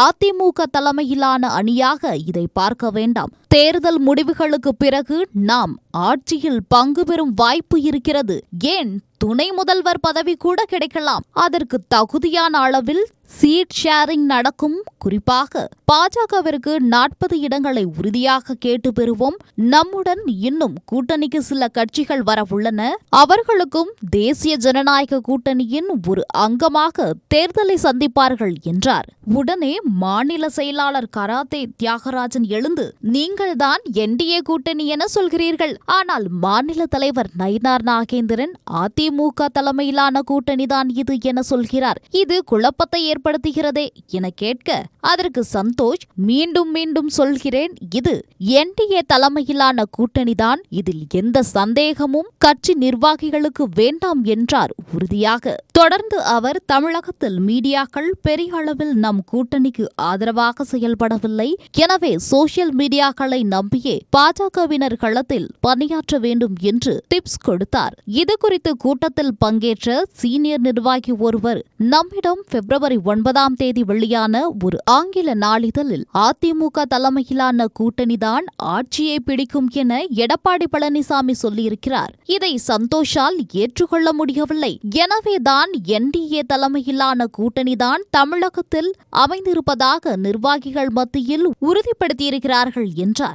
அதிமுக தலைமையிலான அணியாக இதை பார்க்க வேண்டாம். தேர்தல் முடிவுகளுக்கு பிறகு நாம் ஆட்சியில் பங்கு பெறும் வாய்ப்பு இருக்கிறது. ஏன் துணை முதல்வர் பதவி கூட கிடைக்கலாம். அதற்கு தகுதியான அளவில் சீட் ஷேரிங் நடக்கும். குறிப்பாக பாஜகவிற்கு 40 இடங்களை உறுதியாக கேட்டு பெறுவோம். நம்முடன் இன்னும் கூட்டணிக்கு சில கட்சிகள் வரவுள்ளன. அவர்களுக்கும் தேசிய ஜனநாயக கூட்டணியின் ஒரு அங்கமாக தேர்தலை சந்திப்பார்கள் என்றார். உடனே மாநில செயலாளர் கராத்தே தியாகராஜன் எழுந்து, நீங்கள்தான் என்டிஏ கூட்டணி என சொல்கிறீர்கள். ஆனால் மாநில தலைவர் நயினார் நாகேந்திரன் அதிமுக தலைமையிலான கூட்டணிதான் இது என சொல்கிறார். இது குழப்பத்தை ஏற்படுத்துகிறதே என கேட்க, அதற்கு சந்தோஷ் மீண்டும் மீண்டும் சொல்கிறேன், இது என்டிஏ தலைமையிலான கூட்டணிதான். இதில் எந்த சந்தேகமும் கட்சி நிர்வாகிகளுக்கு வேண்டாம் என்றார் உறுதியாக. தொடர்ந்து அவர், தமிழகத்தில் மீடியாக்கள் பெரிய அளவில் நம் கூட்டணிக்கு ஆதரவாக செயல்படவில்லை. எனவே சோசியல் மீடியாக்களை நம்பியே பாஜகவினர் களத்தில் பணியாற்ற வேண்டும் என்று டிப்ஸ் கொடுத்தார். இதுகுறித்து கூட்டத்தில் பங்கேற்ற சீனியர் நிர்வாகி ஒருவர் நம்மிடம் பிப்ரவரி 9ஆம் தேதி வெளியான ஒரு ஆங்கில நாளிதழில் அதிமுக தலைமையிலான கூட்டணிதான் ஆட்சியை பிடிக்கும் என எடப்பாடி பழனிசாமி சொல்லியிருக்கிறார். இதை சந்தோஷால் ஏற்றுக்கொள்ள முடியவில்லை. எனவேதான் என்டிஏ தலைமையிலான கூட்டணிதான் தமிழகத்தில் அமைந்திருப்பதாக நிர்வாகிகள் மத்தியில் உறுதிப்படுத்தியிருக்கிறார்கள் என்றார்.